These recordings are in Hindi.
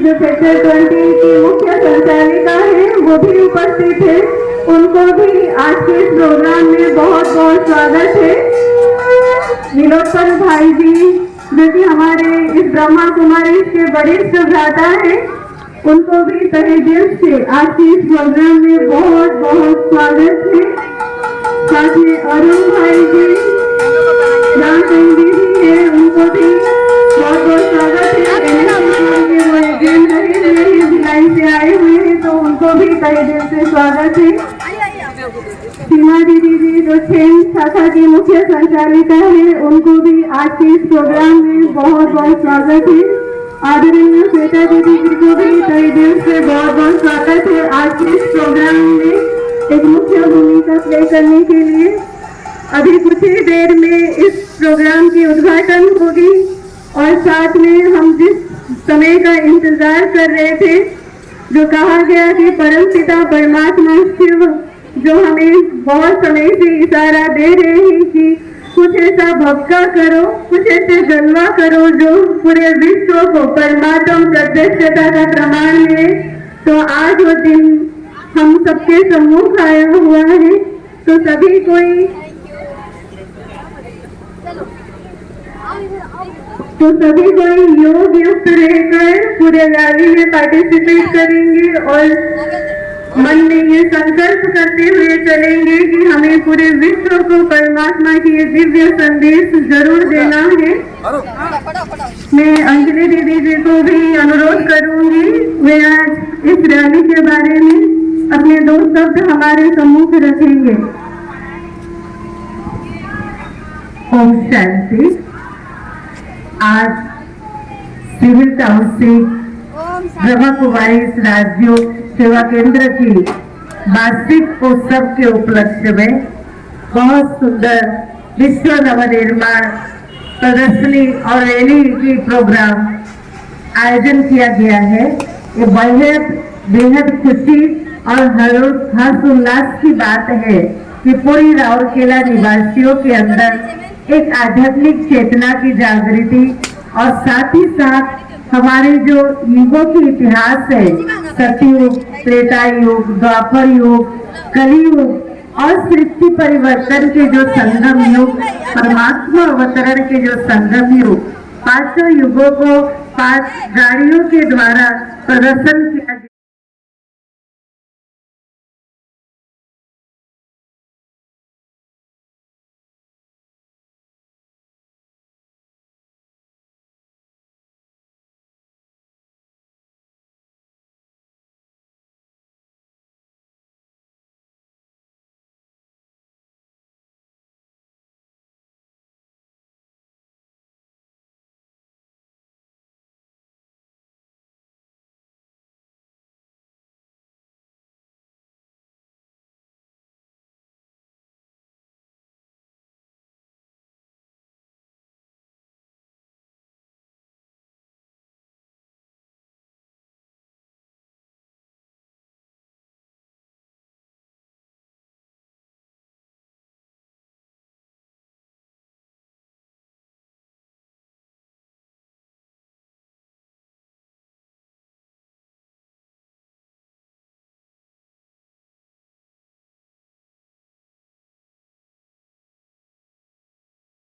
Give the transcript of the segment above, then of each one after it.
जो सेक्टर 20 की मुख्य संचालिका है वो भी उपस्थित है, उनको भी आज के इस प्रोग्राम में बहुत बहुत स्वागत है। नीलोत्पल भाई जी जो कि हमारे इस ब्रह्मा कुमारी के वरिष्ठ भ्राता है, उनको भी तहे दिल से आज के इस प्रोग्राम में बहुत बहुत स्वागत है। साथ में अरुण भाई जी, राम सिंह दीदी है, उनको भी बहुत बहुत स्वागत है। भिलाई से आए हुए हैं तो उनको भी तहे दिल से स्वागत है। सीमा दीदी जी जो खेल शाखा की मुख्य संचालिका है, उनको भी आज के इस प्रोग्राम में बहुत बहुत स्वागत है। आदरणीय श्वेता दीदी जी को भी तहे दिल से बहुत बहुत स्वागत है आज के इस प्रोग्राम में एक मुख्य भूमिका प्ले करने के लिए। अभी कुछ ही देर में इस प्रोग्राम की उद्घाटन होगी और साथ में हम जिस समय का इंतजार कर रहे थे, जो कहा गया कि परम पिता परमात्मा शिव जो हमें बहुत समय से इशारा दे रहे हैं कि कुछ ऐसा भक्का करो, कुछ ऐसे जलवा करो जो पूरे विश्व को परमात्मा प्रत्यक्षता का प्रमाण है, तो आज वो दिन हम सबके सम्मुख आया हुआ है। तो सभी कोई योग युक्त रहकर पूरे रैली में पार्टिसिपेट करेंगे और मन में ये संकल्प करते हुए चलेंगे कि हमें पूरे विश्व को परमात्मा की ये दिव्य संदेश जरूर देना है। मैं अंजलि दीदी जी को भी अनुरोध करूंगी, वे आज इस रैली के बारे में अपने दो शब्द हमारे सम्मुख रखेंगे। ओम शांति। आज सिविल टाउनशिप ब्रह्मा कुमारी राज्यों सेवा केंद्र की वार्षिक उत्सव के उपलक्ष्य में बहुत सुंदर विश्व नवनिर्माण प्रदर्शनी और रैली की प्रोग्राम आयोजन किया गया है। ये बेहद खुशी और हर्ष उल्लास की बात है कि पूरी राउरकेला निवासियों के अंदर एक आध्यात्मिक चेतना की जागृति और साथ ही साथ हमारे जो युगों की इतिहास है, सतयुग, त्रेता युग, द्वापर युग, कलियुग और सृष्टि परिवर्तन के जो संगम युग, परमात्मा अवतरण के जो संगम युग, पांचों युगों को 5 गाड़ियों के द्वारा प्रदर्शन किया गया।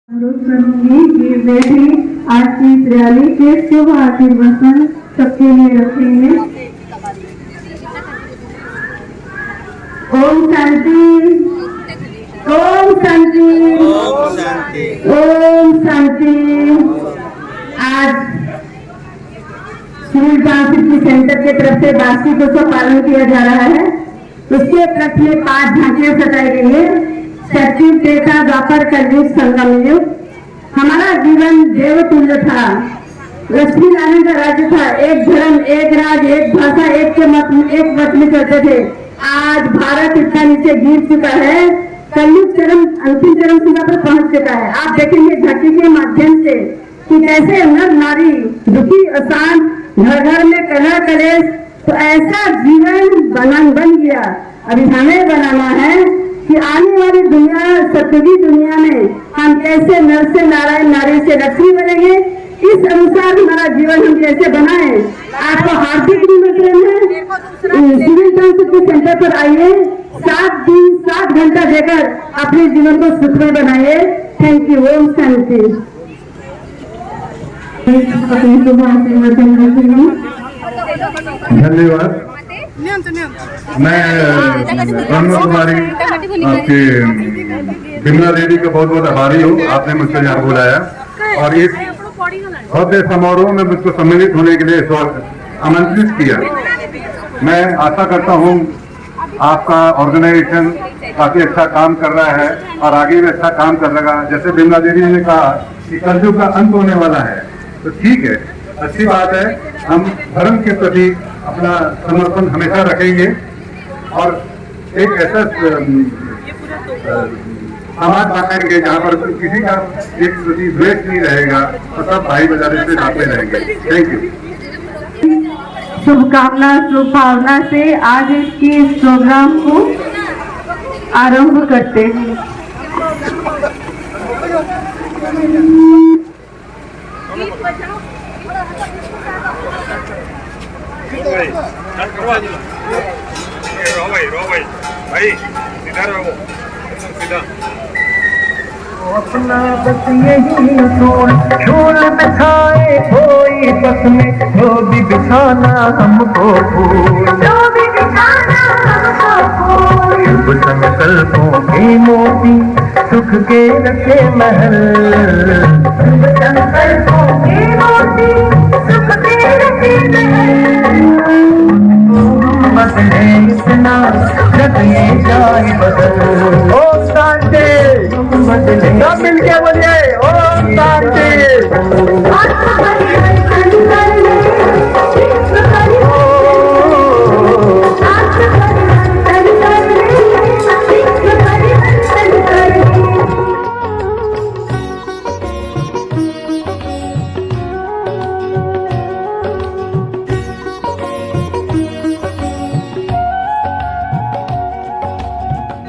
अनुरोध करूंगी कि वे भी आज की इस रैली के शुभ आशीर्वचन सबके लिए रखेंगे। ओम शांति, ओम शांति, ओम शांति, ओम शांति। आज सिविल ट्रांसपोर्ट सेंटर के तरफ से वार्षिक उत्सव पालन किया जा रहा है। उसके उपलक्ष्य में 5 झांकियां सजाई गई है। सचिव त्रेता द्वापर कलयुग संगम युग। हमारा जीवन देवतुल्य था, लक्ष्मी नारायण का राज्य था, एक धर्म, एक राज, एक भाषा, एक मत में चलते थे। आज भारत इतना नीचे गिर चुका है कलयुग चरम अंतिम चरम सीमा पर पहुंच चुका है। आप देखेंगे झांकी के माध्यम से कि कैसे नर नारी दुखी अशांत, घर घर में कलह कलेश, तो ऐसा जीवन बन गया। अभी हमें बनाना है कि आने वाली दुनिया, सतयुगी दुनिया में हम कैसे नर से नारायण, नारी से लक्ष्मी बनेंगे, इस अनुसार हमारा जीवन हम कैसे बनाए। आपको हार्दिक निमंत्रण है, सिविल ट्रांसपोर्ट सेंटर पर आइए, 7 दिन 7 घंटा देकर अपने जीवन को सुखमय बनाइए। Thank you. ओम शांति। धन्यवाद। मैं ब्रह्म कुमारी आपकी विमला देवी का बहुत बहुत आभारी हूँ, आपने मुझको यहाँ बुलाया और इस भव्य समारोह में मुझको सम्मिलित होने के लिए आमंत्रित किया। मैं आशा करता हूँ आपका ऑर्गेनाइजेशन काफी अच्छा काम कर रहा है और आगे भी अच्छा काम कर रहेगा। जैसे विमला देवी ने कहा कि कलयुग का अंत होने वाला है, तो ठीक है, अच्छी बात है। हम धर्म के प्रति अपना समर्पण हमेशा रखेंगे और एक ऐसा समाज बनाएंगे जहाँ पर किसी का एक प्रति द्वेष नहीं रहेगा और सब भाई बजारे से साथ में रहेंगे। Thank you. शुभकामना शुभभावना से आज के इस प्रोग्राम को आरंभ करते हैं। अपना बस यही उसूल, झूल बिछाए कोई बस में, जो भी बिछाना हमको भूल, जो भी बिछाना हमको भूल। शुभ संकल्पों के मोती, सुख के रखे महल, शुभ संकल्पों के मोती, सुख के रखे महल। बदले इतना जग ये जाए बदल। ओम शांति। बदले सब मिलके बोलिए ओम शांति।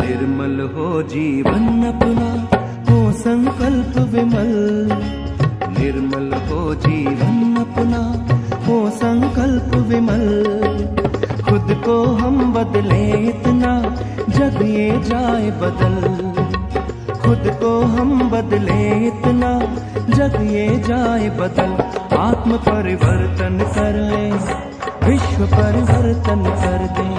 निर्मल हो जीवन अपना, हो संकल्प विमल। निर्मल हो जीवन अपना, हो संकल्प विमल। खुद को हम बदले इतना, जग ये जाए बदल। खुद को हम बदले इतना, जग ये जाए बदल। आत्म परिवर्तन करें, विश्व परिवर्तन कर दें।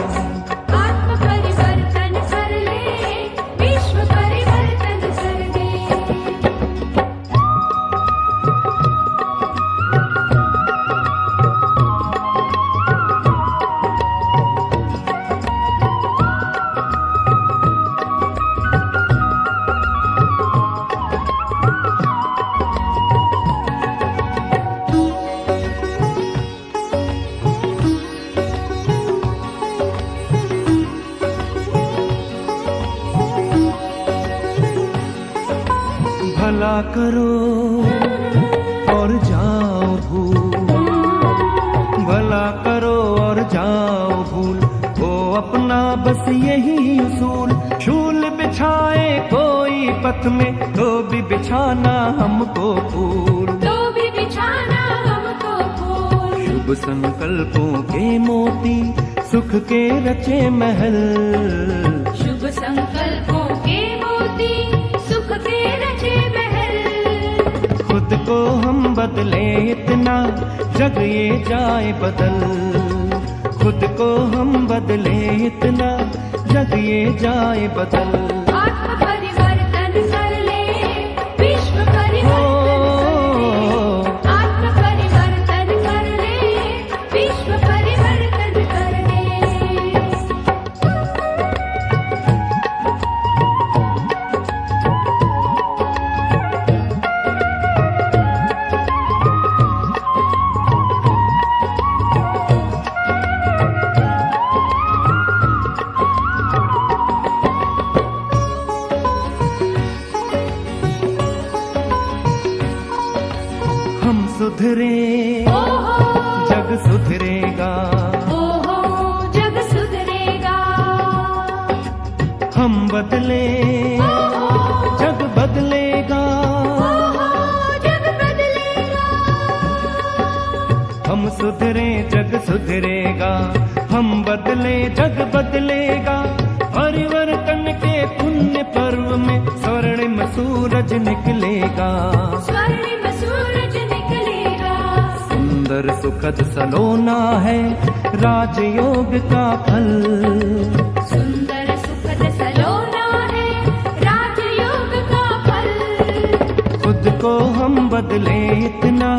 भला करो और जाओ भूल, भला करो और जाओ भूल। वो अपना बस यही उसूल, शूल बिछाए कोई पथ में, तो भी बिछाना हमको फूल, तो भी बिछाना हमको फूल। शुभ संकल्पों के मोती, सुख के रचे महल। शुभ संकल्पों के मोती, सुख के रचे महल। खुद को हम बदले इतना, जग ये जाए बदल। खुद को हम बदले इतना, जग ये जाए बदल। आत्म परिवर्तन कर ले, विश्व परिवर्तन कर ले। आत्म परिवर्तन कर ले, विश्व परिवर्तन कर ले। सुधरे ओहो जग सुधरेगा, ओहो जग सुधरेगा। हम बदले ओहो जग बदलेगा, ओहो जग बदलेगा। हम सुधरे जग सुधरेगा, हम बदले जग बदलेगा। परिवर्तन के पुण्य पर्व में स्वर्णिम सूरज निकलेगा, स्वर्णिम सूरज निकलेगा। सुंदर सुखद सलोना है राजयोग का फल। सुंदर सुखद सलोना है राजयोग का फल। खुद को हम बदले इतना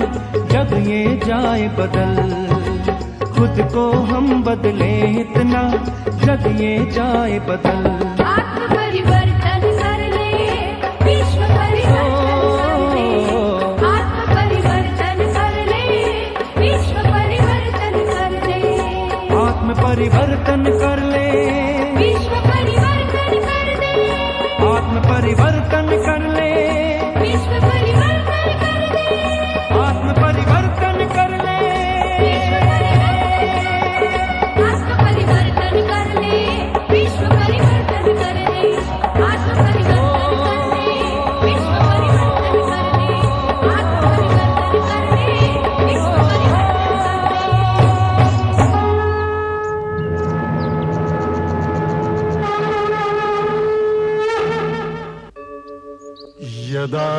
जग ये जाए बदल, खुद को हम बदले इतना जग ये जाए बदल। आत्म परिवर्तन कर ले, विश्व परिवर्तन कर ले। आत्म परिवर्तन कर ले, विश्व परिवर्तन कर ले। आत्म परिवर्तन कर ले, विश्व परिवर्तन कर ले। आत्म परिवर्तन कर ले, विश्व परिवर्तन कर ले। आत्म परिवर्तन कर ले। आत्म परिवर्तन कर ले, विश्व परिवर्तन कर ले। आत्म परिवर्तन कर ले, विश्व परिवर्तन कर ले। आत्म परिवर्तन कर ले, विश्व यदा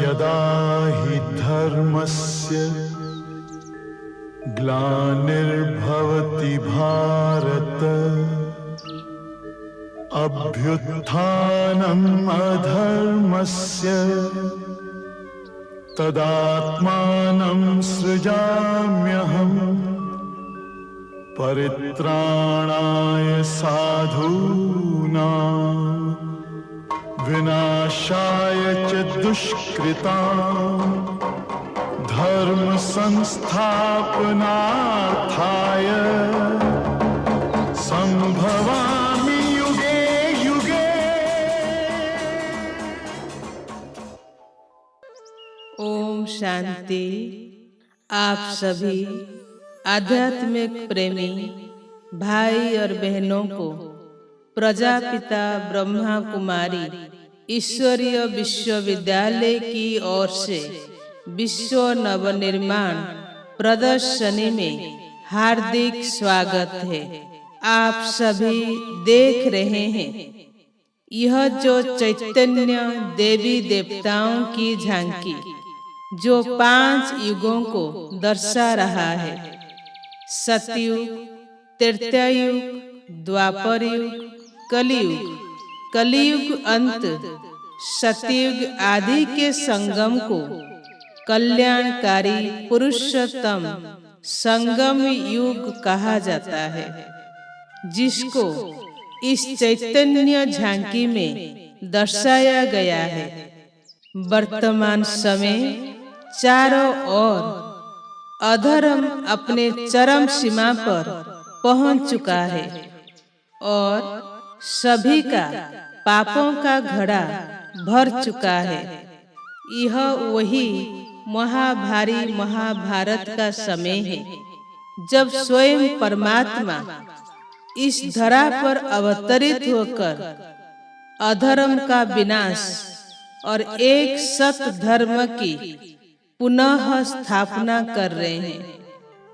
यदा हि धर्मस्य ग्लानिर्भवति भारत, अभ्युत्थानम् अधर्मस्य तदात्मानं सृजाम्यहम्। परित्राणाय साधूनां विनाशाय च दुष्कृताम्, धर्म संस्थापनार्थाय संभवामि युगे युगे। ओम शांति। आप सभी आध्यात्मिक प्रेमी भाई और बहनों को प्रजापिता ब्रह्मा कुमारी ईश्वरीय विश्वविद्यालय की ओर से विश्व नवनिर्माण प्रदर्शनी में हार्दिक स्वागत है। आप सभी देख रहे हैं यह जो चैतन्य देवी देवताओं की झांकी जो 5 युगों को दर्शा रहा है। सतयुग, त्रेतायुग, द्वापर युग, कलयुग, कलयुग अंत, सतयुग आदि के संगम को कल्याणकारी पुरुषोत्तम संगम युग कहा जाता है, जिसको इस चैतन्य झांकी में दर्शाया गया है। वर्तमान समय चारों ओर अधर्म अपने चरम सीमा पर पहुंच चुका है और सभी का पापों का घड़ा भर चुका है। यह वही महाभारी महाभारत का समय है जब स्वयं परमात्मा इस धरा पर अवतरित होकर अधर्म का विनाश और एक सत धर्म की पुनः स्थापना कर रहे हैं।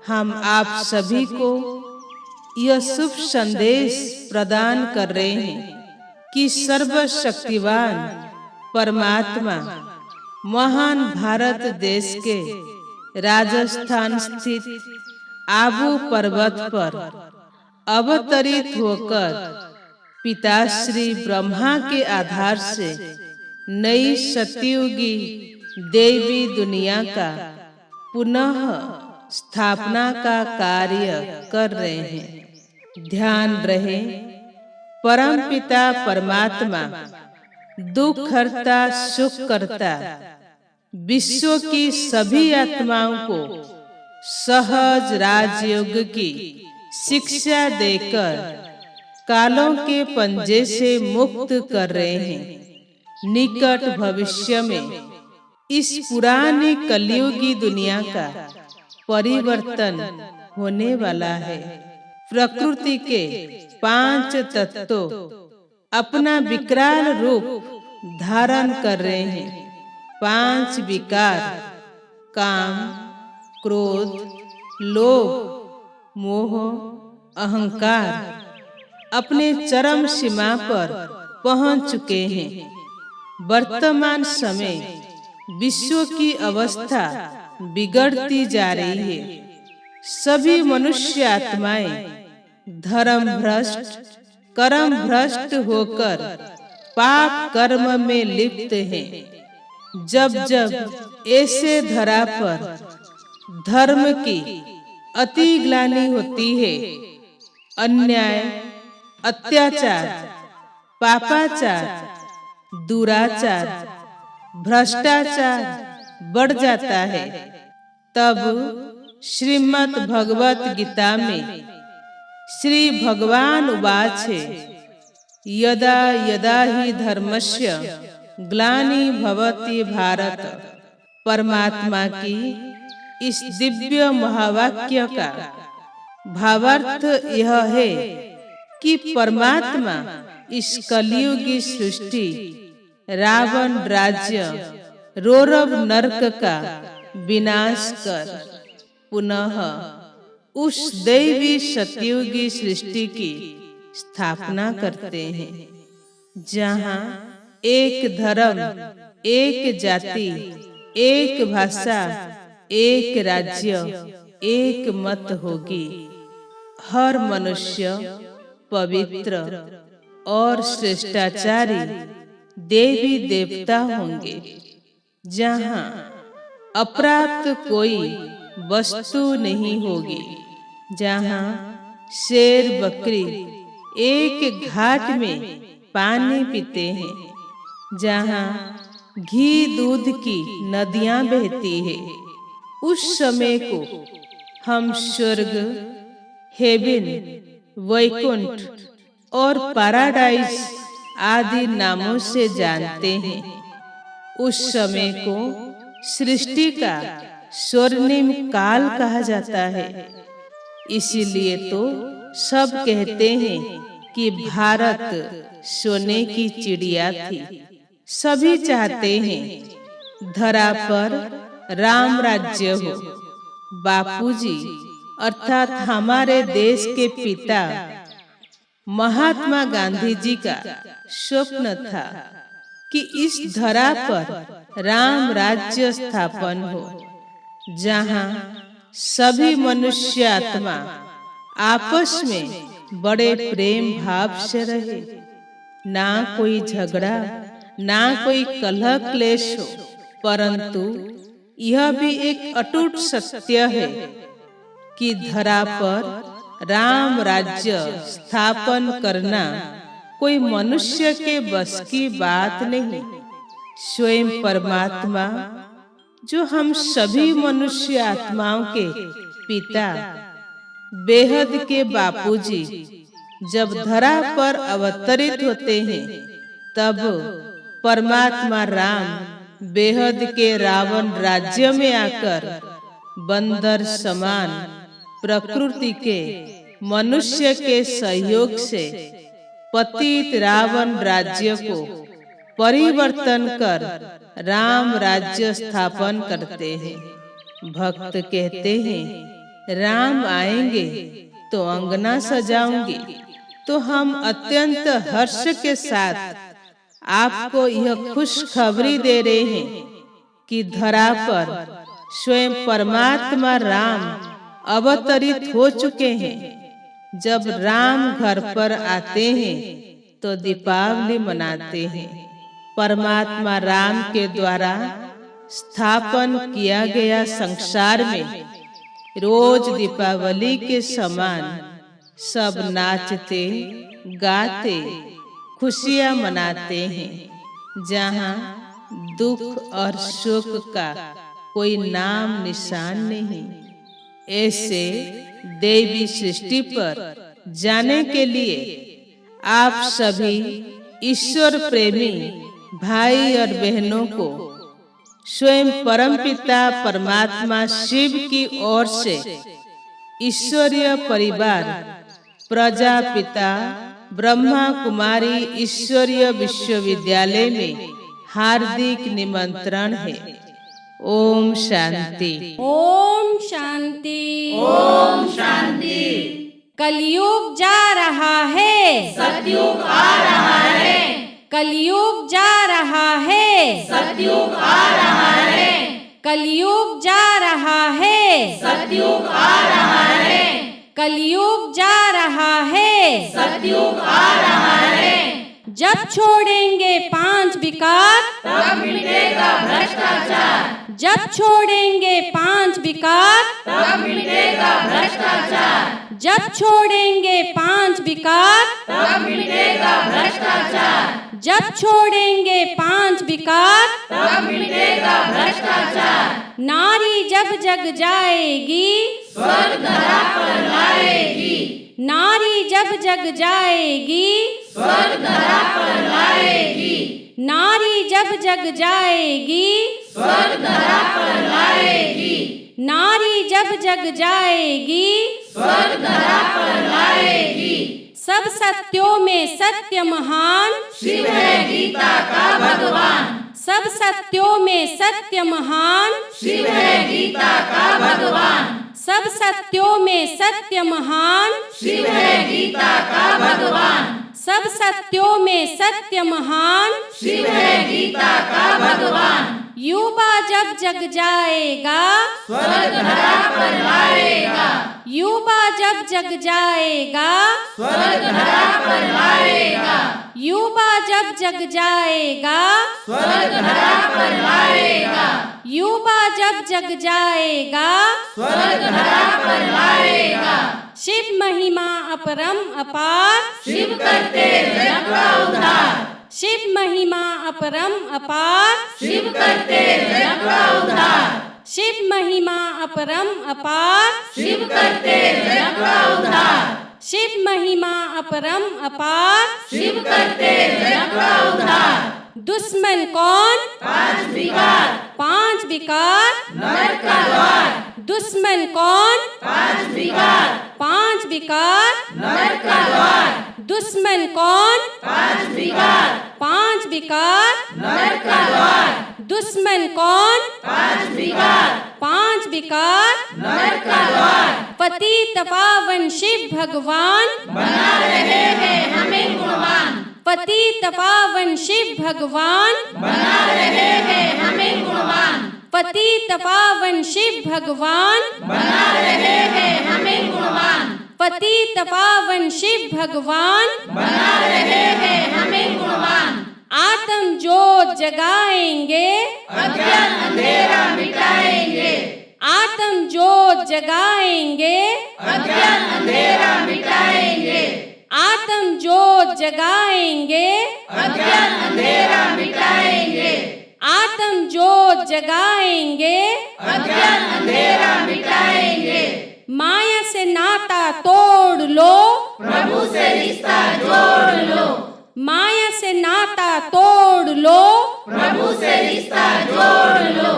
हम आप सभी को यह शुभ संदेश प्रदान कर रहे हैं कि सर्वशक्तिवान परमात्मा महान भारत देश के राजस्थान स्थित आबू पर्वत पर अवतरित होकर पिताश्री ब्रह्मा के आधार से नई सतयुगी देवी दुनिया का पुनः स्थापना का कार्य कर रहे हैं। ध्यान रहे, परमपिता परमात्मा दुख हरता सुख करता विश्व की सभी आत्माओं को सहज राजयोग की शिक्षा देकर कालों के पंजे से मुक्त कर रहे हैं। निकट भविष्य में इस पुरानी कलयुगी दुनिया का परिवर्तन होने वाला है। प्रकृति के 5 तत्व अपना विकराल रूप धारण कर रहे हैं। 5 विकार काम, क्रोध, लोभ, मोह, अहंकार अपने चरम सीमा पर पहुंच चुके हैं। वर्तमान समय विश्व की अवस्था बिगड़ती जा रही है। सभी मनुष्य आत्माएं धर्म भ्रष्ट, कर्म भ्रष्ट होकर पाप कर्म में लिप्त हैं। जब जब ऐसे धरा पर धर्म की अति ग्लानि होती है, अन्याय, अत्याचार, पापाचार, दुराचार, भ्रष्टाचार बढ़ जाता है, तब श्रीमद् भगवत गीता में श्री भगवान उवाच यदा यदा हि धर्मस्य ग्लानि भवति भारत। परमात्मा की इस दिव्य महावाक्य का भावार्थ यह है कि परमात्मा इस कलयुगी सृष्टि, रावण राज्य, रौरव नरक का विनाश कर पुनः उस दैवी सतयुगी सृष्टि की स्थापना करते हैं, जहाँ एक धर्म, एक जाति, एक भाषा, एक राज्य, एक मत होगी। हर मनुष्य पवित्र और श्रेष्ठाचारी देवी देवता होंगे, जहाँ अप्राप्त कोई वस्तु नहीं होगी, जहाँ शेर बकरी एक घाट में पानी पीते हैं, जहाँ घी दूध की नदियां बहती है। उस समय को हम स्वर्ग, हेवन, वैकुंठ और पैराडाइज आदि नामों से जानते हैं। उस समय को सृष्टि का स्वर्णिम काल कहा जाता है। इसीलिए तो सब कहते हैं कि भारत सोने की चिड़िया थी। सभी चाहते हैं धरा पर राम राज्य हो। बापूजी अर्थात हमारे देश के पिता महात्मा गांधी जी का स्वप्न था कि इस धरा पर राम राज्य स्थापन हो, जहाँ सभी मनुष्य आत्मा आपस में बड़े प्रेम भाव से रहे, ना कोई झगड़ा, ना कोई कलह क्लेश हो। परंतु यह भी एक अटूट सत्य है कि धरा पर राम राज्य स्थापन करना कोई मनुष्य के बस की बात नहीं। स्वयं परमात्मा, जो हम सभी मनुष्य आत्माओं के पिता, बेहद के बापूजी जब धरा पर अवतरित होते हैं, तब परमात्मा राम बेहद के रावण राज्य में आकर बंदर समान प्रकृति के मनुष्य के सहयोग से पतित रावण राज्य को परिवर्तन कर राम राज्य स्थापन करते हैं। भक्त कहते हैं राम आएंगे तो अंगना सजाऊंगी। तो हम अत्यंत हर्ष के साथ आपको यह खुशखबरी दे रहे हैं कि धरा पर स्वयं परमात्मा राम अवतरित हो चुके हैं। जब राम घर पर आते हैं तो दीपावली मनाते हैं। परमात्मा राम के द्वारा स्थापन किया गया संसार में रोज दीपावली के समान सब नाचते गाते खुशियां मनाते हैं, जहाँ दुख और शोक का कोई नाम निशान नहीं। ऐसे देवी सृष्टि पर जाने के लिए आप सभी ईश्वर प्रेमी भाई और बहनों को स्वयं परमपिता परमात्मा शिव की ओर से ईश्वरीय परिवार प्रजापिता ब्रह्मा कुमारी ईश्वरीय विश्वविद्यालय में हार्दिक निमंत्रण है। ओम शांति। ओम शांति। ओम शांति। कलयुग जा रहा है, सतयुग आ रहा है। कलयुग जा रहा है, सतयुग आ रहा है। कलयुग जा रहा है, सतयुग आ रहा है। कलयुग जा रहा है, सतयुग आ रहा है। जब छोड़ेंगे 5 विकार, तब मिटेगा भ्रष्टाचार। जब छोड़ेंगे 5 विकार, तब मिटेगा भ्रष्टाचार। जब छोड़ेंगे 5 विकार, तब मिटेगा भ्रष्टाचार। जब छोड़ेंगे 5 विकार, तब मिटेगा भ्रष्टाचार। नारी जब जग जाएगी, स्वर्ग धरा पर लाएगी। नारी जब जग जाएगी, स्वर्ग धरा पर लाएगी। नारी जब जग जाएगी, स्वर्ग धरा पर लाएगी। नारी जब जग जाएगी, स्वर्ग धरा पर लाएगी। सब सत्यों में सत्य महान, शिव है गीता का भगवान। सब सत्यों में सत्य महान, शिव है गीता का भगवान। सब सत्यों में सत्य महान, शिव है गीता का भगवान। सब सत्यों में सत्य महान, शिव है गीता का भगवान। युवा जब जग जाएगा, स्वर्ग धरा पर लाएगा। युवा जब जग जाएगा, स्वर्ग धरा पर लाएगा। युवा जब जग जाएगा, स्वर्ग धरा पर लाएगा। युवा जब जग जाएगा, स्वर्ग धरा पर लाएगा। शिव महिमा अपरम अपार, शिव करते जग का उद्धार। शिव महिमा अपरम अपार, शिव करते जग का उद्धार। शिव महिमा अपरम अपार, शिव करते जग का उद्धार। शिव महिमा अपरम अपार, शिव करते जग का उद्धार। दुश्मन कौन? 5 विकार। 5 विकार नरक का द्वार। दुश्मन कौन? 5 विकार। 5 विकार नरक का द्वार। दुश्मन कौन? 5 विकार। 5 विकार नरक का द्वार। दुश्मन कौन? 5 विकार। 5 विकार नरक का द्वार। पतित पावन शिव भगवान बना रहे हैं हमें गुणवान। पतित पावन शिव भगवान बना रहे हैं हमें गुणवान। पतित पावन शिव भगवान बना रहे हैं हमें गुणवान। पतित पावन शिव भगवान बना रहे हैं हमें गुणवान। आत्म ज्योत जगाएंगे, अज्ञान अंधेरा मिटाएंगे। आत्म ज्योत जगाएंगे, अज्ञान अंधेरा मिटाएंगे। आत्म ज्योत जगाएंगे, अज्ञान अंधेरा मिटाएंगे। आत्म ज्योत जगाएंगे, अज्ञान अंधेरा मिटाएंगे। माया से नाता तोड़ लो, प्रभु से रिश्ता जोड़ लो। माया से नाता तोड़ लो, प्रभु से रिश्ता जोड़ लो।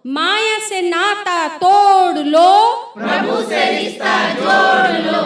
माया से नाता तोड़ लो, प्रभु से रिश्ता जोड़ लो।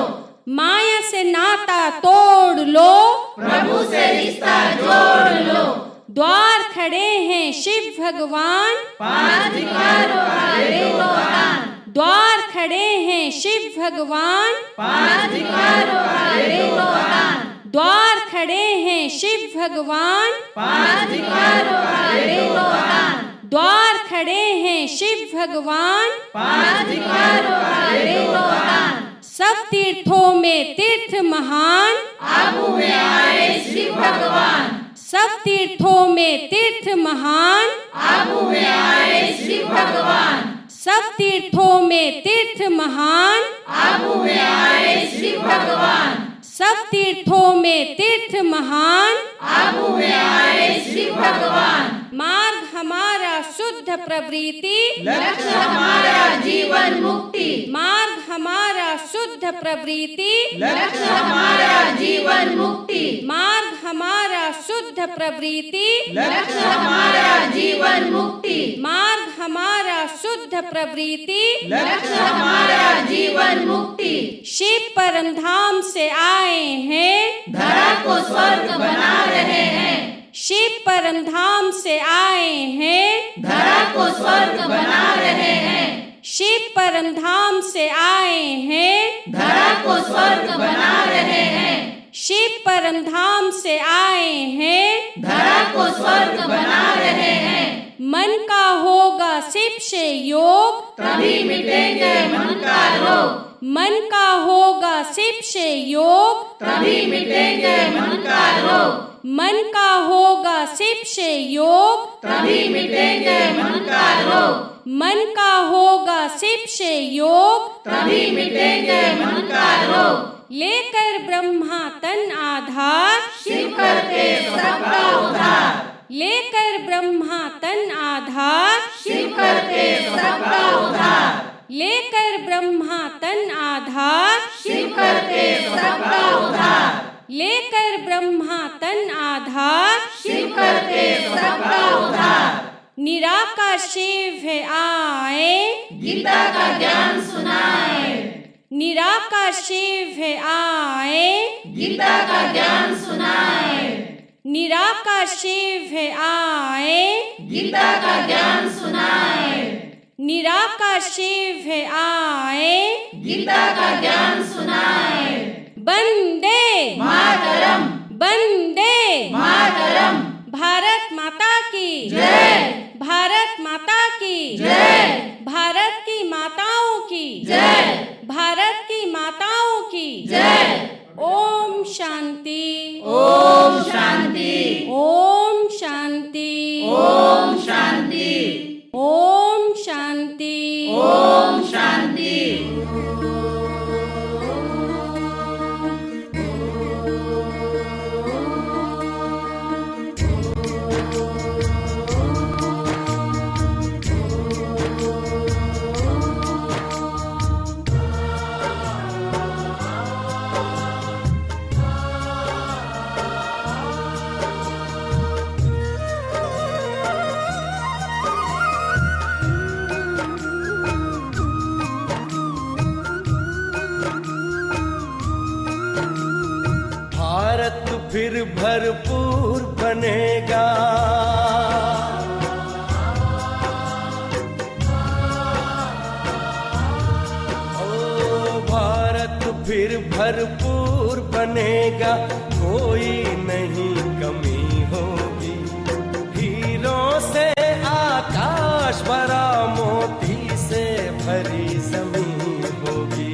माया से नाता तोड़ लो, प्रभु से रिश्ता जोड़ लो। द्वार खड़े हैं शिव भगवान, 5 विकारों का दे दो दान। द्वार खड़े हैं शिव भगवान, 5 विकारों का दे दो दान। द्वार खड़े हैं शिव भगवान, 5 विकारों का दे दो दान। द्वार खड़े हैं शिव भगवान, 5 विकारों का दे दो दान। सब तीर्थों में तीर्थ महान, आबू में आए शिव भगवान। सब तीर्थों में तीर्थ महान, आबू में आए शिव भगवान। सब तीर्थों में तीर्थ महान, आबू में आए शिव भगवान। सब तीर्थों में तीर्थ महान, आबू में आए शिव भगवान। मार्ग हमारा शुद्ध प्रवृत्ति, लक्ष्य हमारा जीवन मुक्ति, मार्ग हमारा शुद्ध प्रवृत्ति, लक्ष्य हमारा जीवन मुक्ति, मार्ग हमारा शुद्ध प्रवृत्ति, लक्ष्य हमारा जीवन मुक्ति, मार्ग हमारा शुद्ध प्रवृत्ति, लक्ष्य हमारा जीवन मुक्ति। शिव परम धाम से आए हैं, धरा को स्वर्ग बना रहे हैं, शिव परम धाम से आए हैं, धरा को स्वर्ग बना रहे हैं, शिव परम धाम से आए हैं, धरा को स्वर्ग बना रहे हैं, शिव परम धाम से आए हैं, धरा को स्वर्ग बना रहे हैं। मन का होगा शिव से योग, तभी मिटेंगे मन का रोग, मन का होगा शिव से योग, तभी मिटेंगे मन का रोग, मन का होगा शिव से योग, तभी मिटेंगे मन का रोग, मन का होगा शिव से योग, तभी मिटेंगे मन का रोग। लेकर ब्रह्मा तन आधार, शिव करते सबका उद्धार, लेकर ब्रह्मा तन आधार, शिव करते सबका उद्धार, लेकर ब्रह्मा तन आधार, शिव करते सबका उद्धार, लेकर ब्रह्मा तन आधार, शिव करते सबका उद्धार। निराकार शिव है आए, गीता का ज्ञान सुनाए, निराकार शिव है आए, गीता का ज्ञान सुनाए, निराकार शिव है आए, गीता का ज्ञान सुनाए, निराकार शिव है आए, गीता का ज्ञान सुनाए। वंदे मातरम, वंदे मातरम, भारत माता की जय, भारत माता की जय, भारत की माताओं की जय, भारत की माताओं की जय। ओम शांति, ओम शांति, ओम शांति, ओम शांति, ओम शांति, ओम शांति। भारत फिर भरपूर बनेगा, ओ भारत फिर भरपूर बनेगा, कोई नहीं कमी होगी, हीरों से आकाश भरा, मोती से भरी जमीन होगी।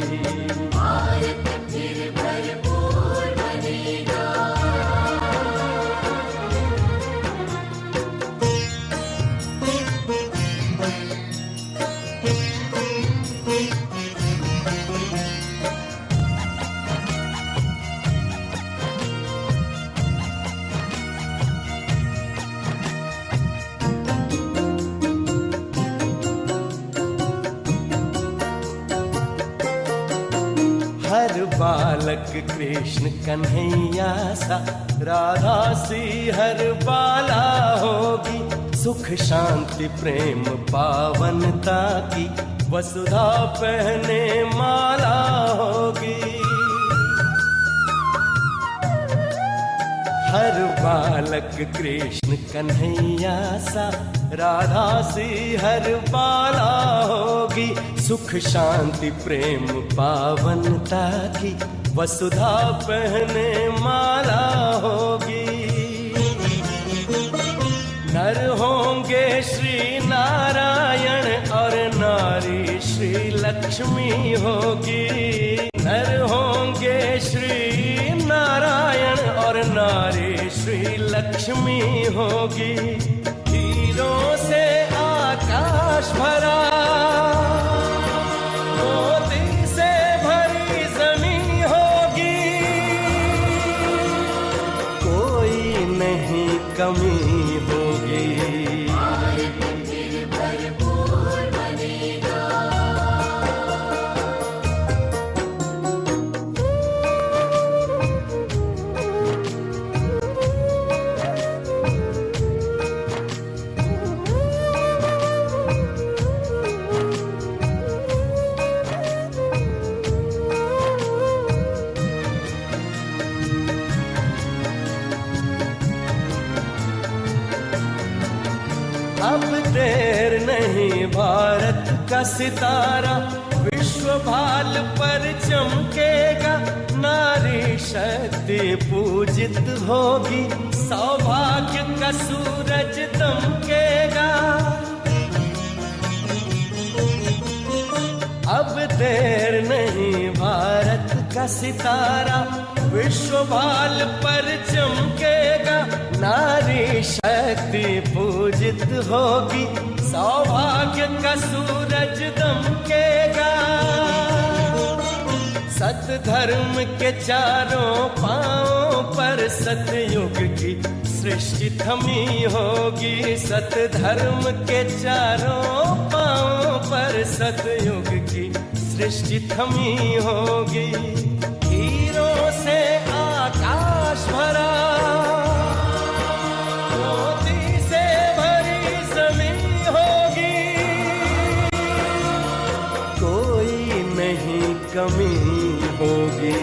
हर बालक कृष्ण कन्हैया सा, राधा सी हर बाला होगी, सुख शांति प्रेम पावनता की, वसुधा पहने माला होगी। हर बालक कृष्ण कन्हैया सा, राधा सी हर बाला होगी, सुख शांति प्रेम पावनता की, वसुधा पहने माला होगी। नर होंगे श्री नारायण और नारी श्री लक्ष्मी होगी, नर होंगे श्री नारायण और नारी श्री लक्ष्मी होगी, हीरों से आकाश भरा, मोती से भरी जमीन होगी, कोई नहीं कमी होगी। अब देर नहीं, भारत का सितारा विश्व भाल पर चमकेगा। नारी शक्ति पूजित होगी, सौभाग्य का सूरज दमकेगा। अब देर नहीं, भारत का सितारा विश्व भाल पर चमकेगा। नारी शक्ति पूजित होगी, सौभाग्य का सूरज दमकेगा। सत धर्म के चारों पांवों पर सतयुग की सृष्टि थमी होगी। सत धर्म के चारों पांवों पर सतयुग की सृष्टि थमी होगी। हीरों से आकाश भरा, मोती से भरी जमीन होगी। कोई नहीं कमी होगी।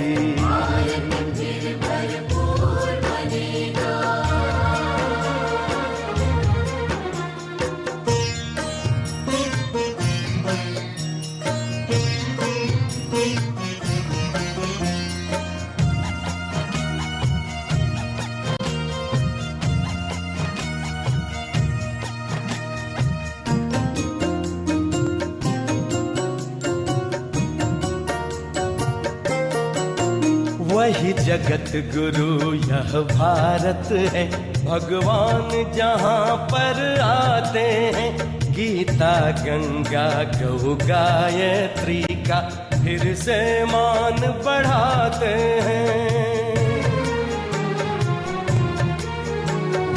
वही जगत गुरु यह भारत है, भगवान जहाँ पर आते हैं। गीता गंगा गौ गायत्री का फिर से मान बढ़ाते हैं।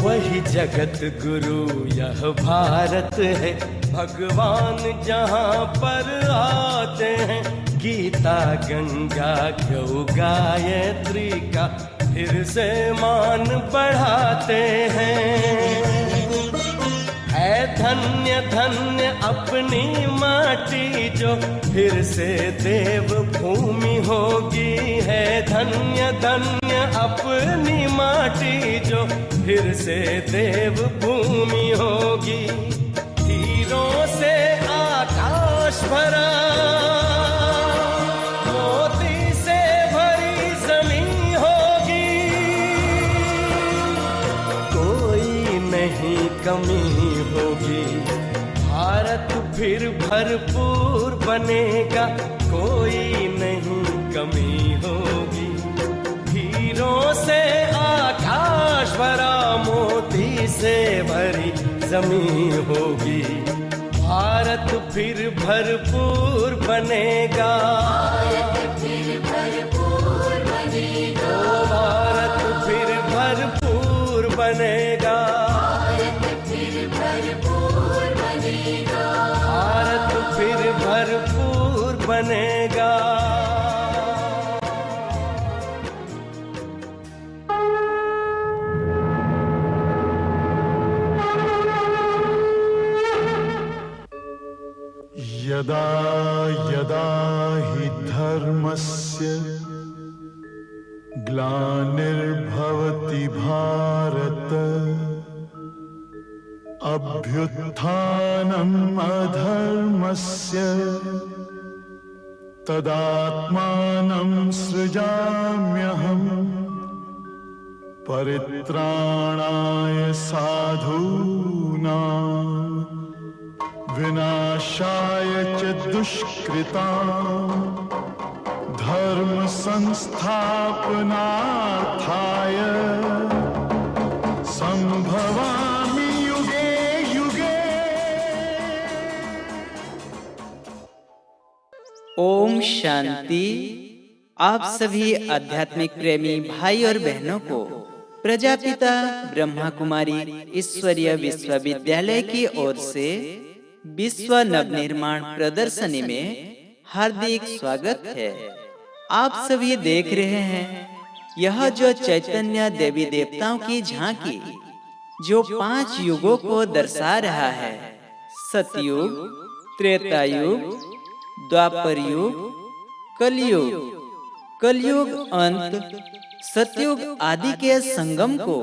वही जगत गुरु यह भारत है, भगवान जहाँ पर आते हैं। गीता गंगा गौ गायत्री का फिर से मान बढ़ाते हैं। है धन्य धन्य अपनी माटी जो फिर से देव भूमि होगी। है धन्य धन्य अपनी माटी जो फिर से देव भूमि होगी। हीरों से आकाश भरा, मोती से भरी जमीन होगी। कोई नहीं कमी होगी। भारत फिर भरपूर बनेगा, कोई नहीं कमी होगी। हीरों से आकाश भरा, मोती से भरी जमीन होगी। भारत फिर भरपूर बनेगा। भारत फिर भरपूर बनेगा। ओ भारत फिर भरपूर बनेगा। भारत फिर भरपूर बनेगा। भारत फिर भरपूर बनेगा। यदा यदा हि धर्मस्य ग्लानिर्भवति भारत, अभ्युत्थानम् अधर्मस्य तदात्मानं सृजाम्यहम्। परित्राणाय साधूनां विनाशाय च दुष्कृतां, धर्म संस्थापनार्थाय संभवामि युगे युगे। ओम शांति। आप सभी आध्यात्मिक प्रेमी भाई और बहनों को प्रजापिता ब्रह्मा कुमारी ईश्वरीय विश्वविद्यालय की ओर से विश्व नवनिर्माण प्रदर्शनी में हार्दिक स्वागत है। आप सभी देख रहे हैं यह जो चैतन्य देवी देवताओं की झांकी जो 5 युगों को दर्शा रहा है, सतयुग, त्रेता युग, द्वापर युग, कलयुग, कलयुग अंत, सतयुग आदि के संगम को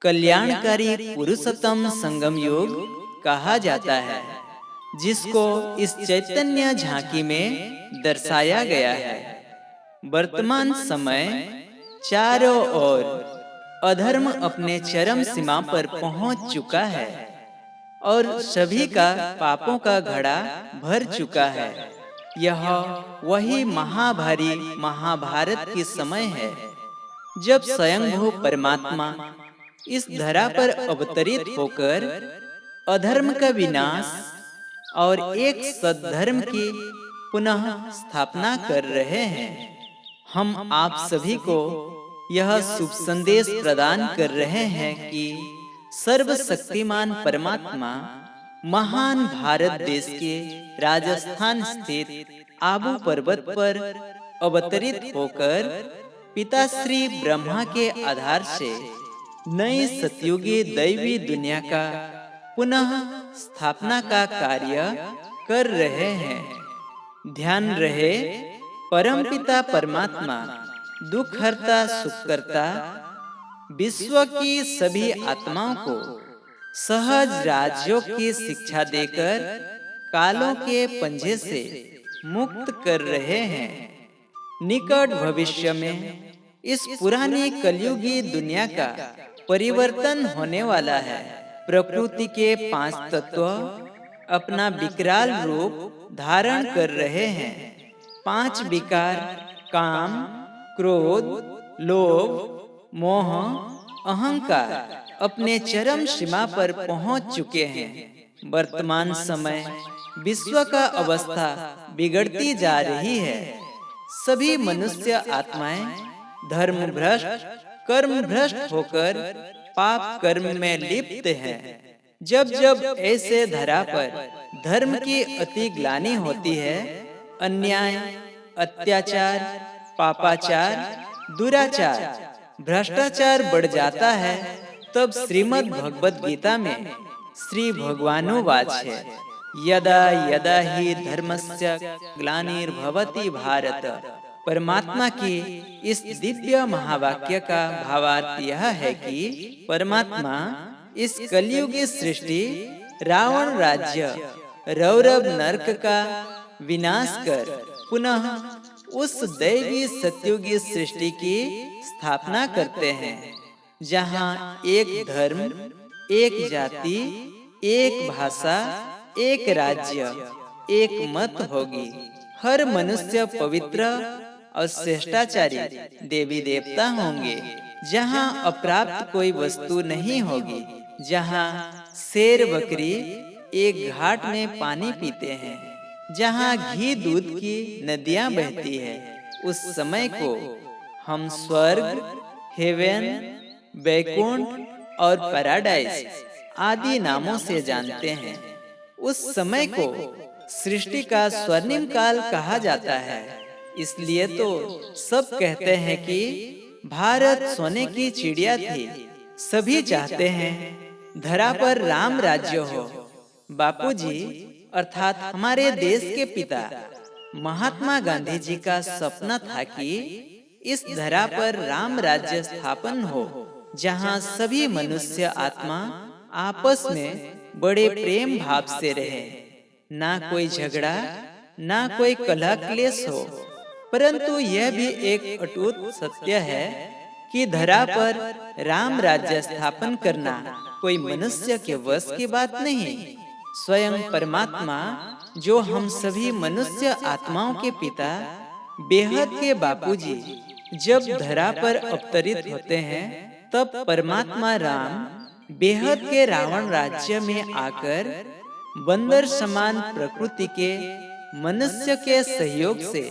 कल्याणकारी पुरुषोत्तम संगम योग कहा जाता है, जिसको इस चैतन्य झांकी में दर्शाया गया है। वर्तमान समय चारों ओर अधर्म अपने चरम सीमा पर पहुंच चुका है और सभी का पापों का घड़ा भर चुका है। यह वही महाभारी महाभारत की समय है, जब स्वयंभू परमात्मा इस धरा पर अवतरित होकर अधर्म का विनाश और एक सद्धर्म की पुनः स्थापना कर रहे हैं। हम आप सभी को यह शुभ संदेश प्रदान कर रहे हैं कि सर्वशक्तिमान परमात्मा महान भारत देश के राजस्थान स्थित आबू पर्वत पर अवतरित होकर पिताश्री ब्रह्मा के आधार से नई सतयुगी दैवी दुनिया का पुनः स्थापना का कार्य कर रहे हैं। ध्यान रहे, परमपिता परमात्मा दुखहर्ता सुखकर्ता विश्व की सभी आत्माओं को सहज राजयोग की शिक्षा देकर कालों के पंजे से मुक्त कर रहे हैं। निकट भविष्य में इस पुरानी कलयुगी दुनिया का परिवर्तन होने वाला है। प्रकृति के 5 तत्व अपना विकराल रूप धारण कर रहे हैं। 5 विकार काम, क्रोध, लोभ, मोह, अहंकार अपने चरम सीमा पर पहुंच चुके हैं। वर्तमान समय विश्व का अवस्था बिगड़ती जा रही है। सभी मनुष्य आत्माएं धर्म भ्रष्ट, कर्म भ्रष्ट होकर पाप कर्म में लिप्त हैं। जब जब ऐसे धरा पर धर्म की अति ग्लानि होती है, अन्याय, अत्याचार, पापाचार, दुराचार, भ्रष्टाचार बढ़ जाता है, तब श्रीमद् भगवद गीता में श्री भगवानुवाच है, यदा यदा ही धर्मस्य ग्लानिर्भवति भारत। परमात्मा की इस दिव्य महावाक्य का भावार्थ यह है कि परमात्मा इस कलयुगी सृष्टि रावण राज्य रौरव नरक का विनाश कर पुनः उस दैवी सतयुगी सृष्टि की स्थापना करते हैं, जहाँ एक धर्म, एक जाति, एक भाषा, एक राज्य, एक मत होगी। हर मनुष्य पवित्र और श्रेष्ठाचारी देवी देवता होंगे, जहाँ अप्राप्त कोई वस्तु नहीं होगी, जहाँ शेर बकरी एक घाट में पानी पीते हैं, जहाँ घी दूध की नदियाँ बहती है। उस समय को हम स्वर्ग, हेवन, वैकुंठ और पैराडाइज आदि नामों से जानते हैं। उस समय को सृष्टि का स्वर्णिम काल कहा जाता है। इसलिए तो सब कहते हैं कि भारत सोने की चिड़िया थी। सभी चाहते हैं धरा पर राम राज्य हो। बापूजी अर्थात हमारे देश के पिता महात्मा गांधी जी का सपना था कि इस धरा पर राम राज्य स्थापन हो, जहाँ सभी मनुष्य आत्मा आपस में बड़े प्रेम भाव से रहे, ना कोई झगड़ा, ना कोई कलह क्लेश हो। परंतु यह भी एक अटूट सत्य है कि धरा पर राम राज्य स्थापन करना कोई मनुष्य के वश की बात नहीं। स्वयं परमात्मा, जो हम सभी मनुष्य आत्माओं के पिता, बेहद के बापूजी जब धरा पर अवतरित होते हैं, तब परमात्मा राम बेहद के रावण राज्य में आकर बंदर समान प्रकृति के मनुष्य के सहयोग से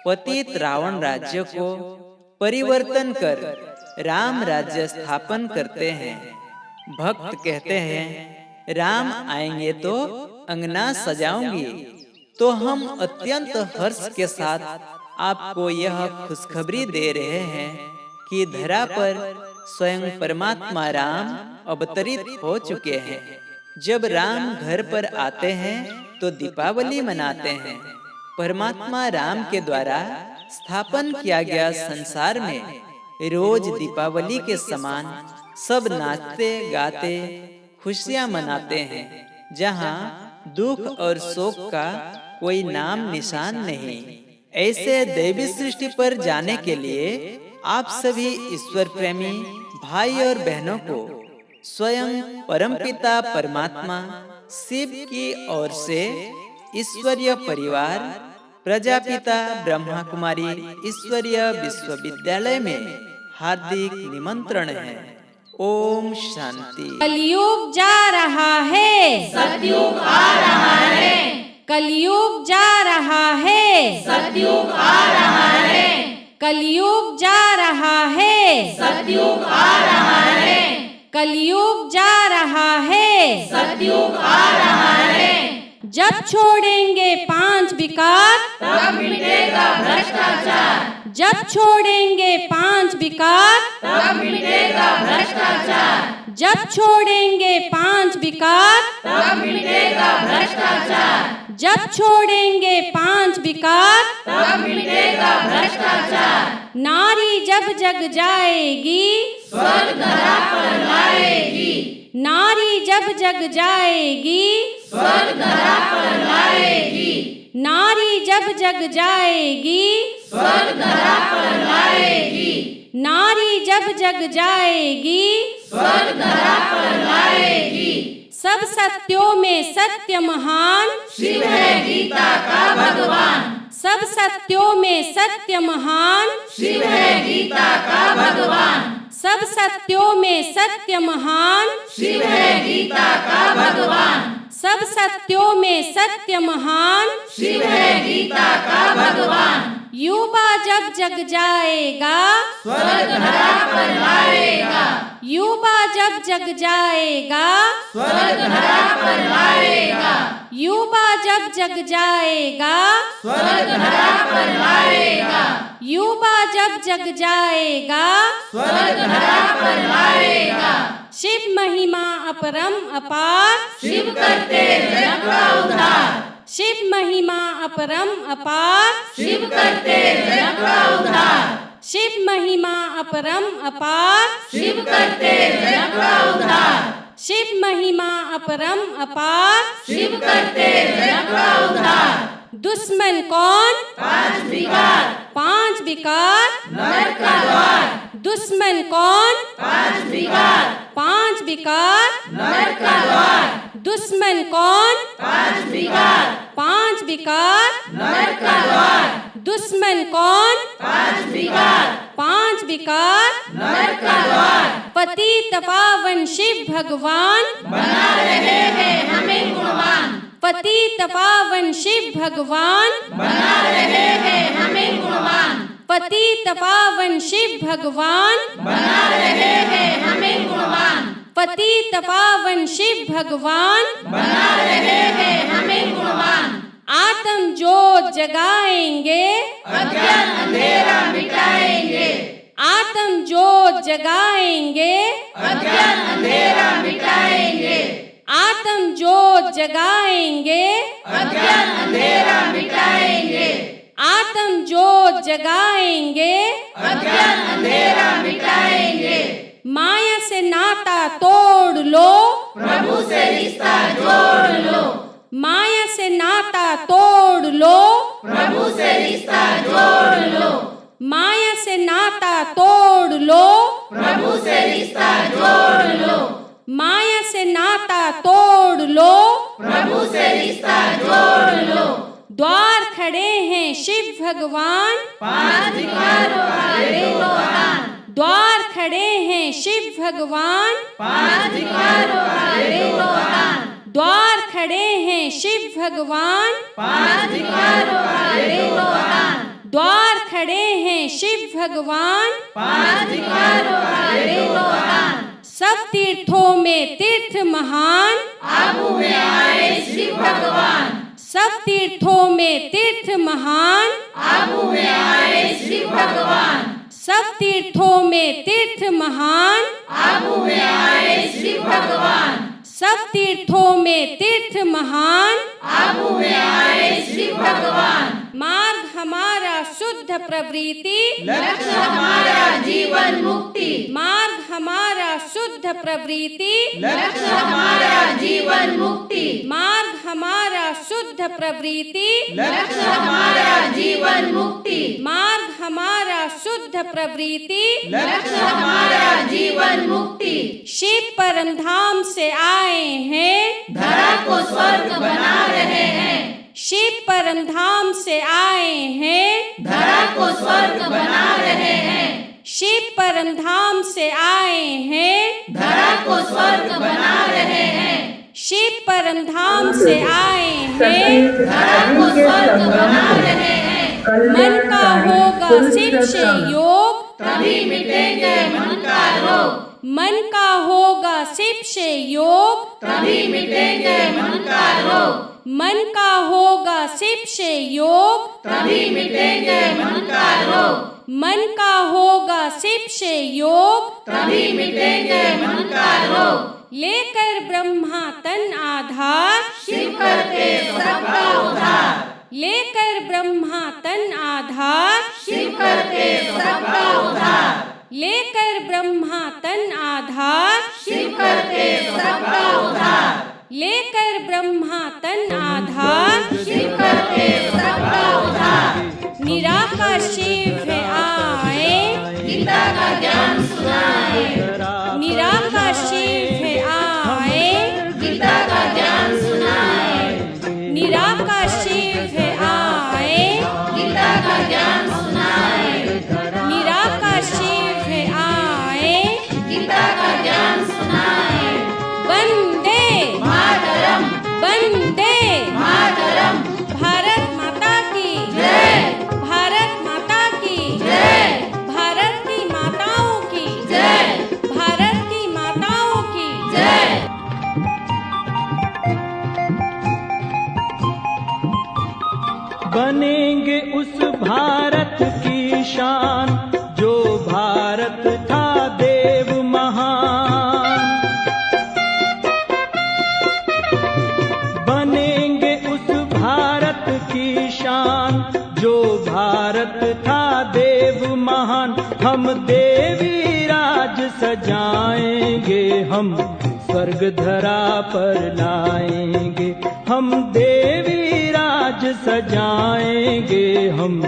पतित रावण राज्य को परिवर्तन कर राम राज्य स्थापन करते हैं। भक्त कहते हैं, राम आएंगे तो अंगना सजाऊंगी। तो हम अत्यंत हर्ष के साथ आपको यह खुशखबरी दे रहे हैं कि धरा पर स्वयं परमात्मा राम अवतरित हो चुके हैं। जब राम घर पर आते हैं तो दीपावली मनाते हैं। परमात्मा राम के द्वारा स्थापन किया गया संसार में रोज दीपावली के समान सब नाचते गाते खुशियां मनाते हैं, जहां दुख और शोक का कोई नाम निशान नहीं। ऐसे दैवी सृष्टि पर जाने के लिए आप सभी ईश्वर प्रेमी भाई और बहनों को स्वयं परमपिता परमात्मा शिव की ओर से ईश्वरीय परिवार प्रजापिता ब्रह्मा कुमारी ईश्वरीय विश्वविद्यालय में हार्दिक निमंत्रण है। ओम शांति। कलयुग जा रहा है, सतयुग आ रहा है, कलयुग जा रहा है, सतयुग आ रहा है, कलयुग जा रहा है, सतयुग आ रहा है, कलयुग जा रहा है। सतयुग आ रहा है। जब छोड़ेंगे 5 विकार, तब मिटेगा भ्रष्टाचार, जब छोड़ेंगे 5 विकार, तब मिटेगा भ्रष्टाचार, जब छोड़ेंगे 5 विकार, तब मिटेगा भ्रष्टाचार, जब छोड़ेंगे 5 विकार, तब मिटेगा भ्रष्टाचार। नारी जब जग जाएगी, स्वर्ग धरा पर लाएगी, नारी जब जग जाएगी, स्वर्ग धरा पर लाएगी, नारी जब जग जाएगी, स्वर्ग धरा पर लाएगी, नारी जब जग जाएगी, स्वर्ग धरा पर लाएगी। सब सत्यों में सत्य महान, शिव है गीता का भगवान, सब सत्यों में सत्य महान, शिव है गीता का भगवान, सब सत्यों में सत्य महान, शिव है गीता का भगवान, सब सत्यों में सत्य महान। शिव है गीता का भगवान। युवा जब जग जाएगा, स्वर्ग धरा पर लाएगा, युवा जब जग जाएगा, स्वर्ग धरा पर लाएगा, युवा जब जग जाएगा, स्वर्ग धरा पर लाएगा, युवा जब जग जाएगा, स्वर्ग धरा पर लाएगा। शिव महिमा अपरम अपार, शिव करते जग का उद्धार, शिव महिमा अपरम अपार, शिव करते जग का उद्धार, शिव महिमा अपरम अपार, शिव करते जग का उद्धार, शिव महिमा अपरम अपार। शिव करते जग का उद्धार। दुश्मन कौन? 5 विकार, 5 विकार, नरक का द्वार, दुश्मन कौन? 5 विकार, 5 विकार, नरक का द्वार, दुश्मन कौन? 5 विकार, 5 विकार, नरक का द्वार, दुश्मन कौन? 5 विकार, 5 विकार, नरक का द्वार। पतित पावन शिव भगवान, बना रहे हैं हमें गुणवान, पतित पावन शिव भगवान, बना रहे हैं हमें गुणवान, पतित पावन शिव भगवान, बना रहे हैं हमें गुणवान, पतित पावन शिव भगवान, बना रहे हैं हमें गुणवान। आत्म ज्योत जगाएंगे, अज्ञान अंधेरा मिटाएंगे, आत्म ज्योत जगाएंगे, अज्ञान अंधेरा मिटाएंगे, आत्म ज्योत जगाएंगे, अज्ञान अंधेरा मिटाएंगे, आत्म ज्योत जगाएंगे, अज्ञान अंधेरा मिटाएंगे। माया से नाता तोड़ लो, प्रभु से रिश्ता जोड़ लो, माया से नाता तोड़ लो, प्रभु से रिश्ता जोड़ लो, माया से नाता तोड़ लो, प्रभु से रिश्ता जोड़ लो, माया से नाता तोड़ लो, प्रभु से रिश्ता जोड़ लो। द्वार खड़े हैं शिव भगवान, 5 विकारों का देखो दान, द्वार खड़े हैं शिव भगवान, 5 विकारों का देखो दान, द्वार खड़े हैं शिव भगवान, 5 विकारों का देखो दान, द्वार खड़े हैं शिव भगवान। 5 विकारों का देखो दान। सब तीर्थों में तीर्थ महान, आबू में आए शिव भगवान, सब तीर्थों में तीर्थ महान, आबू में आए शिव भगवान, सब तीर्थों में तीर्थ महान, आबू में आए शिव भगवान, सब तीर्थों में तीर्थ महान। आबू में आए शिव भगवान। मार्ग हमारा शुद्ध प्रवृत्ति, लक्ष्य हमारा जीवन मुक्ति। मार्ग हमारा शुद्ध प्रवृत्ति, लक्ष्य हमारा जीवन मुक्ति। मार्ग हमारा शुद्ध प्रवृत्ति, लक्ष्य हमारा जीवन मुक्ति। मार्ग हमारा शुद्ध प्रवृत्ति, लक्ष्य हमारा जीवन मुक्ति। शिव परम धाम से आए हैं, धरा को स्वर्ग बना रहे हैं। शिव परम धाम से आए हैं, धरा को स्वर्ग बना रहे हैं। शिव परम धाम से आए हैं, धरा को स्वर्ग बना रहे हैं। शिव परम धाम से आए हैं, धरा को स्वर्ग बना रहे हैं। मन का होगा शिव से योग, तभी मिटेंगे मन का रोग। मन का होगा शिव से योग, तभी मिटेंगे मन का रोग। मन का होगा शिव से योग, तभी मिटेंगे मन का रोग। मन का होगा शिव से योग, तभी मिटेंगे मन का रोग। लेकर ब्रह्मा तन आधार, शिव करते सबका उद्धार। लेकर ब्रह्मा तन आधार, शिव करते सबका उद्धार। लेकर ब्रह्मा तन आधार, शिव करते सबका उद्धार। लेकर ब्रह्मा तन आधार, शिव करते सबका उद्धार। निराकार शिव है आए, गीता का ज्ञान सुनाए। निराकार शिव है आए, गीता का ज्ञान सुनाए। निराकार शिव है आए, गीता का ज्ञान सुनाए। निराकार शिव है आए, गीता का ज्ञान सुनाए। वंदे मातरम, वंदे मातरम। भारत माता की जय, भारत माता की जय, भारत की माताओं की जय, भारत की माताओं की जय। बनेंगे उस भारत की शान जो भारत था देव महान। बनेंगे उस भारत की शान जो भारत था देव महान। हम देवी राज सजाएंगे, हम स्वर्ग धरा पर लाएंगे। हम देवी राज सजाएंगे, हम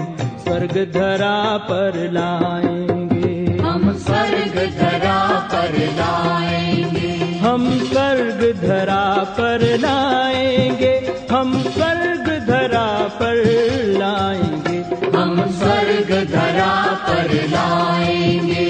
स्वर्ग धरा पर लाएंगे। हम स्वर्ग धरा पर लाएंगे। हम स्वर्ग धरा पर लाएंगे। हम स्वर्ग धरा पर लाएंगे। हम स्वर्ग धरा पर लाएंगे।